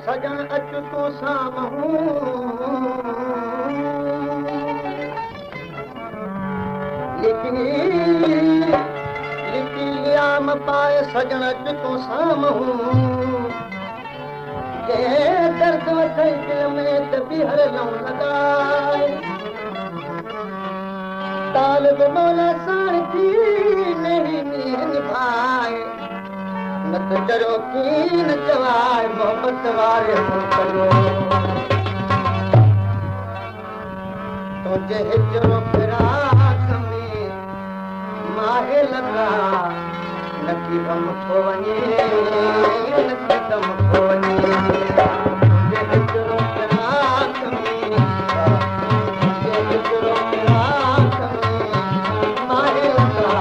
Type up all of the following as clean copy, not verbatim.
सजन अच तो साम्हूं लिखी लियाम पाए सजन अच तो साम्हूं के दर्द वठई दिल में त बीहर लऊं लॻाए तालिब मौला साण थी नहीं निभाए न त डरो कीन जवाए मोहब्बत वारे कयो तुंहिंजे हिजरो फिराक में माहे लॻा नकी गम थो वञे नकी दम थो वञे तुंहिंजे हिजरो फिराक में तुंहिंजे हिजरो फिराक में माहे लॻा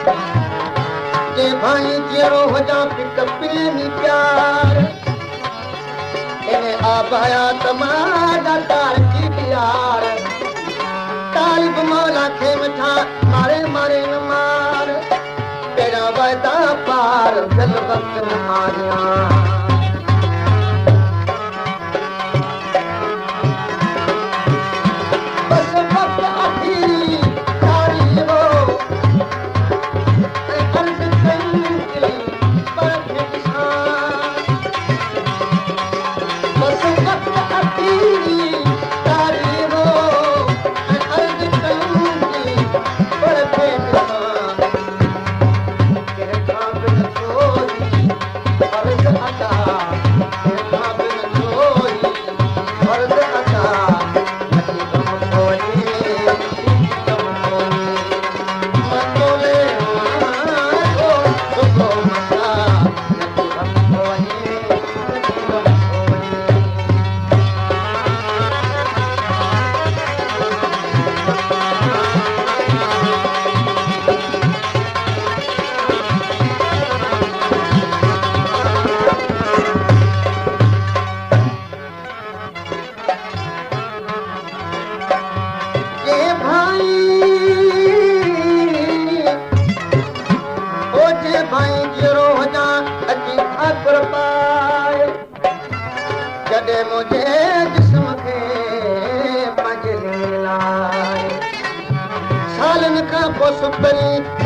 जे भाई जहिड़ो हुजां पिक प्रेमी प्यार इन आबाया तमाजा तार की प्यार तालिब मौला खे मिठा मारे मारे न मार तेरा वायदा पार दिल वक्त न मारिया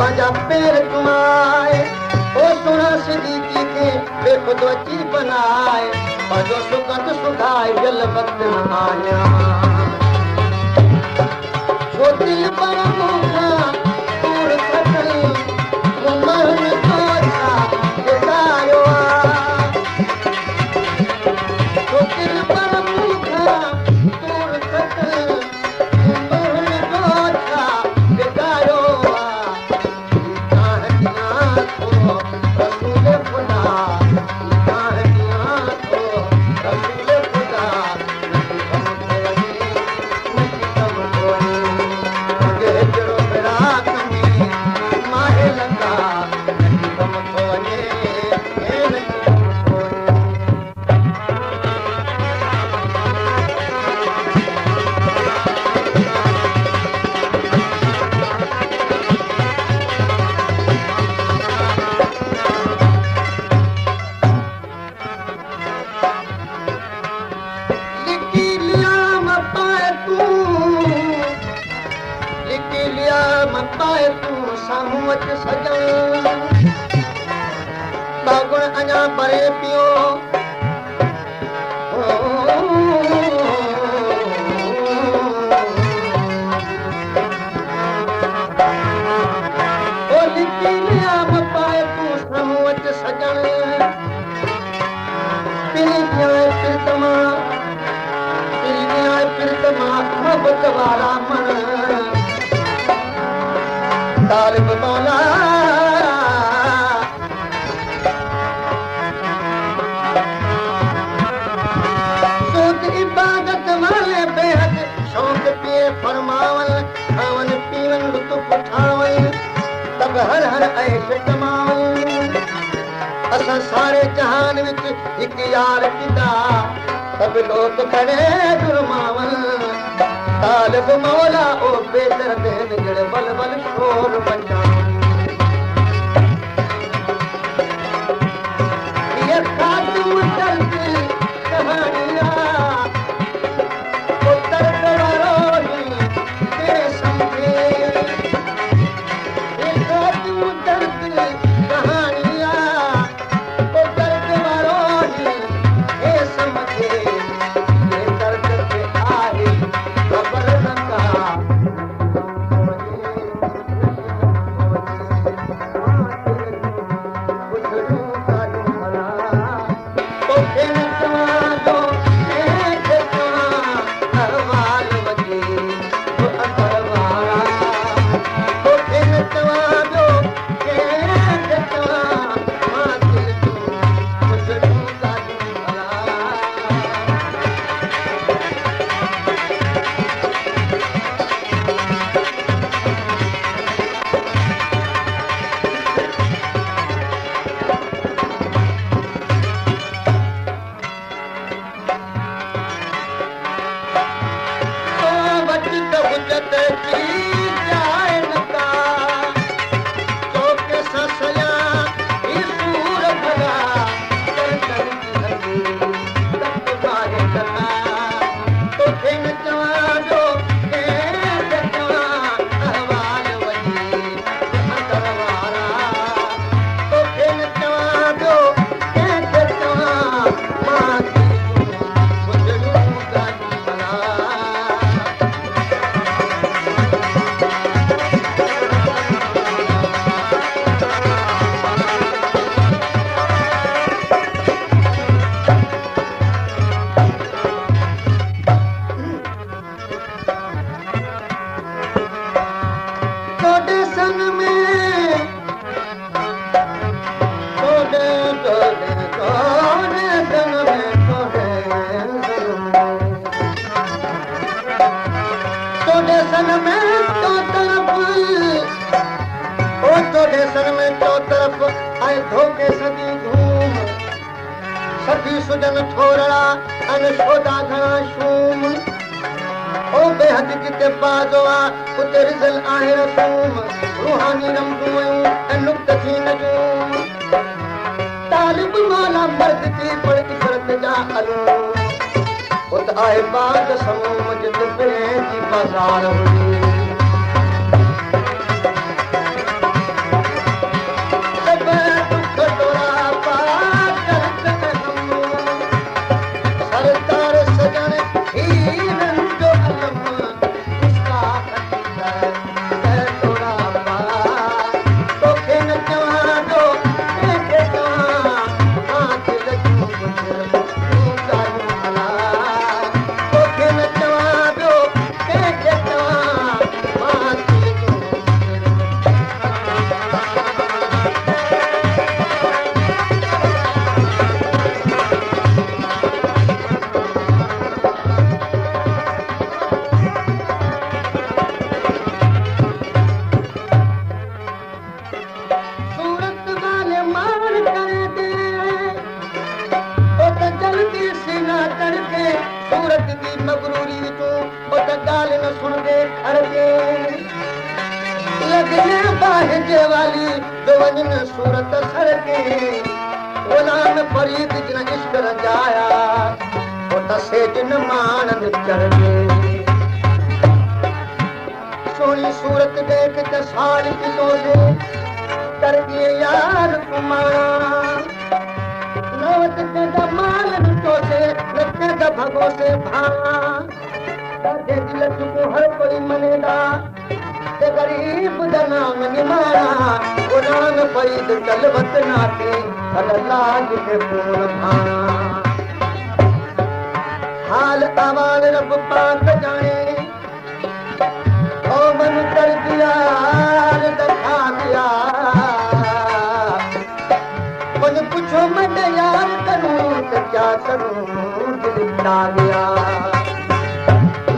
पंहिंजा पेर घुमाए ओ सुना सिद्दीक़ी खे बेखुद अची बनाए पंहिंजो सुगंध सुखाए दिल वक्त न आया छो दिल पर मूंखां दूर खटल मन जो छा गुज़ारियो छो दिल पर मूंखां दूर खटल मन जो छा गुज़ारियो अञा परे पियो पाए तूं साम्हूं अच सजण मोहबत वारा मन तालिब मौला इबादत वाले बेहद शौक़ पिए फरमावन खावन पीवन लुत्फ़ उठावन तब हर हर ऐश कमावन असां सारे जहान विच हिकु यार पिता तब लोग खड़े जुर्मावन तालिब मौला ओ बेदर्द जड़ बल बल शोर मचावन ये खातम दर्द कहानियां चौथे सन में चौ तरफ आए धोखे सदी धूम सभी सुजन थोरड़ा अन शोदा घना शूम ओ बेहद जिते बाजवा उते रिज़ल आहे रसूम रूहानी रमज़ूं नुक़्त थी नजूम तालिब माला मर्द थी पर इफ़रत जा अलूम उत आहे बाग समूम जिते पंहिंजी बाज़ार हुई सूरत सड़के गुलाम फरीद जिन इश्क रजाया उत सेज न मानंद चढ़े सोनी सूरत देख त साल किलो से कर गए यार कुमारा नवत के माल तो से लगे द भगो से भाना दे दिल को हर कोई मनेगा गरीब नाम निमारा गुलाम फरीद कलवत नाते अल्लाह के पूर्ण भाना हाल अवाल रब पाक जाने ओ मन कर दिया दिखा दिया मुझे पूछो मैं यार करूं तो क्या करूं दिल ला गया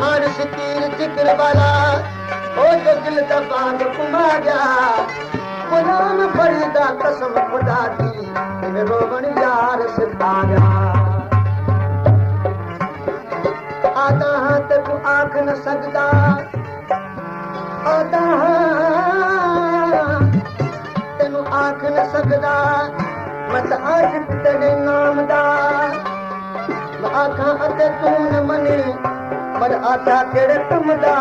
मार सितीर जिक्र वाला ओ जो दिल का बाग कुमा गया गुलाम फरीदा कसम खुदा दी इन रोवन यार से पाया आदा हाथ को आंख न सकदा आदा तेनु आंख न सकदा मत आशिक तेरे नाम दा आंखा अते तू न मने पर आधा तेरे कम दा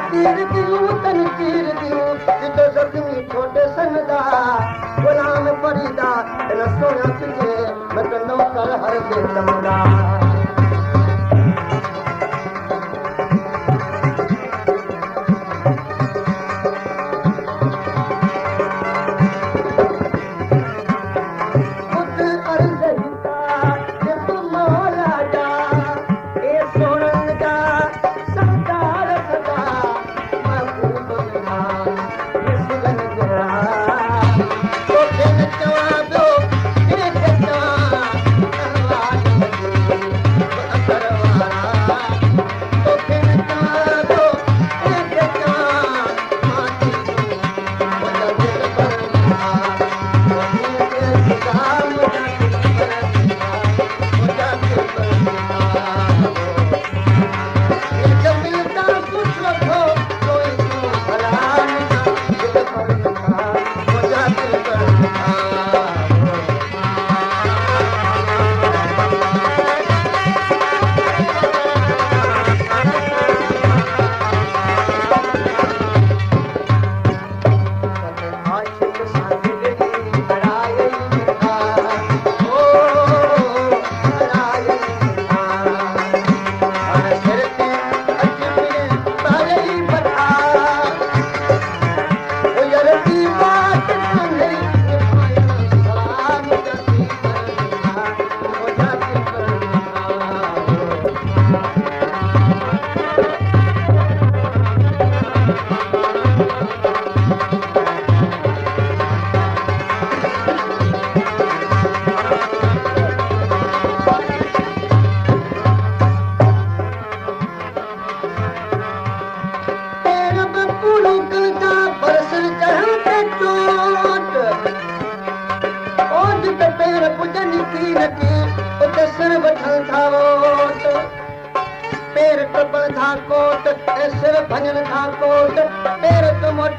तीर दियो तन तीर दियो जितो जख्मी छोटे सनदा गुलाम फरीदा न सोना तुझे मत नौकर हर दे तमदा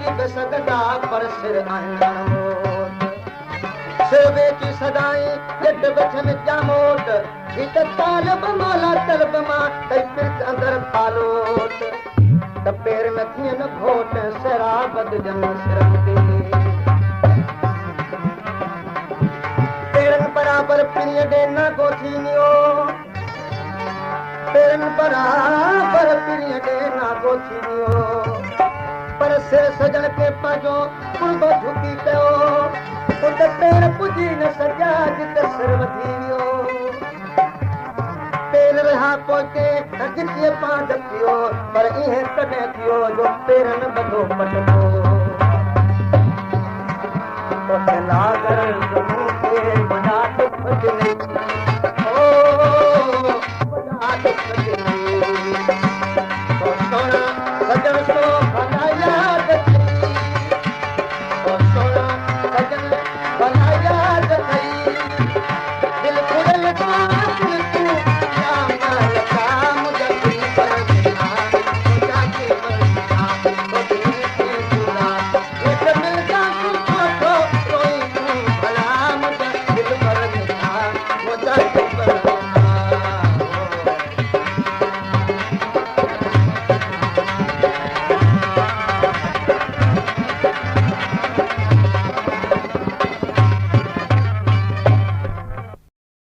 बेची बेसगदा पर सिर आहिण सिर बेची सदाई जट बचन जामोट हित तालब माला तलब मां कई पिरत अंदर पालोट त पेर में थियन घोट शराबत जन सिरन ते पेरन बराबर पिरिय दे ना गोथीनियो पेरन बराबर पिरिय दे ना गोथीनियो पर सिर सजन के पाजो कुर्ब झुकी कयो उत पेर पुजी न सजा जित सिर वधी वियो पेर रहा पोते जिते पांच थियो पर इहे कॾहिं थियो जो पेरन बधो पटको तोखे लागर ज़मीन ते बना दुख दिले ओ बना दुख दिले तो सोना सजन